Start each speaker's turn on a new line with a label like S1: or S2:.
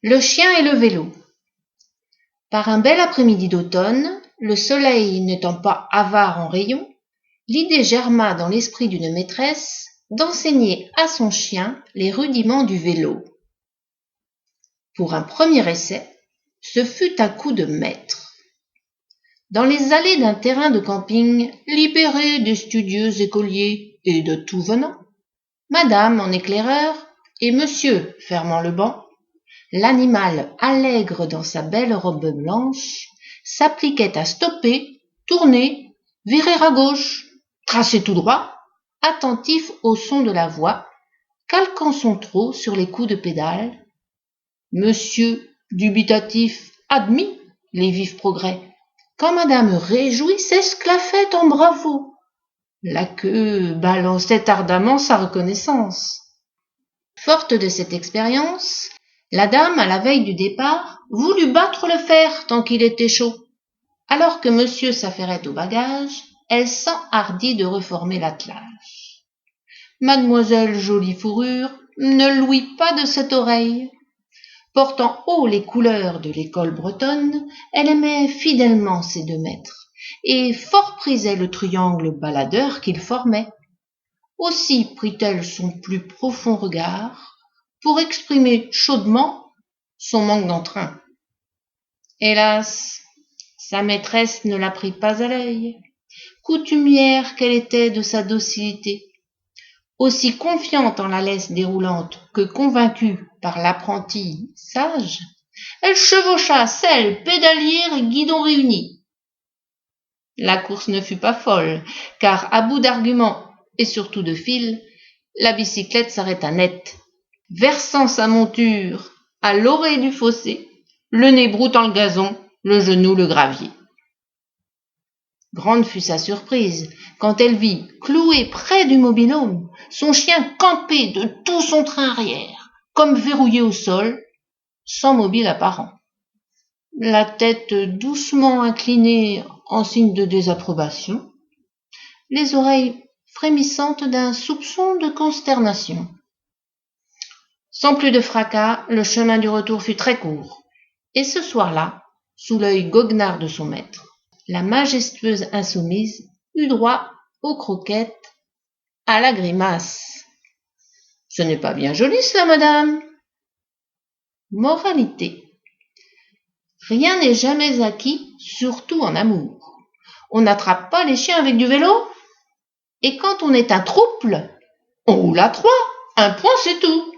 S1: Le chien et le vélo. Par un bel après-midi d'automne, le soleil n'étant pas avare en rayons, l'idée germa dans l'esprit d'une maîtresse d'enseigner à son chien les rudiments du vélo. Pour un premier essai, ce fut un coup de maître. Dans les allées d'un terrain de camping libéré des studieux écoliers et de tout venant, madame en éclaireur et monsieur fermant le banc, l'animal allègre dans sa belle robe blanche s'appliquait à stopper, tourner, virer à gauche, tracer tout droit, attentif au son de la voix, calquant son trot sur les coups de pédale. Monsieur, dubitatif, admit les vifs progrès, quand madame réjouie s'esclaffait en bravo. La queue balançait ardemment sa reconnaissance. Forte de cette expérience, la dame, à la veille du départ, voulut battre le fer tant qu'il était chaud. Alors que monsieur s'affairait au bagage, elle s'enhardit de reformer l'attelage. Mademoiselle Jolie Fourrure ne louit pas de cette oreille. Portant haut les couleurs de l'école bretonne, elle aimait fidèlement ses 2 maîtres, et fort prisait le triangle baladeur qu'ils formaient. Aussi prit-elle son plus profond regard pour exprimer chaudement son manque d'entrain. Hélas, sa maîtresse ne la prit pas à l'œil, coutumière qu'elle était de sa docilité. Aussi confiante en la laisse déroulante que convaincue par l'apprenti sage, elle chevaucha selle, pédalière et guidon réunis. La course ne fut pas folle, car à bout d'arguments et surtout de fil, la bicyclette s'arrêta net, versant sa monture à l'orée du fossé, le nez broutant le gazon, le genou le gravier. Grande fut sa surprise quand elle vit, cloué près du mobil-home, son chien camper de tout son train arrière, comme verrouillé au sol, sans mobile apparent. La tête doucement inclinée en signe de désapprobation, les oreilles frémissantes d'un soupçon de consternation. Sans plus de fracas, le chemin du retour fut très court, et ce soir-là, sous l'œil goguenard de son maître, la majestueuse insoumise eut droit aux croquettes, à la grimace. « Ce n'est pas bien joli cela, madame !» Moralité. Rien n'est jamais acquis, surtout en amour. On n'attrape pas les chiens avec du vélo. Et quand on est un trouble, on roule à 3. Un point, c'est tout.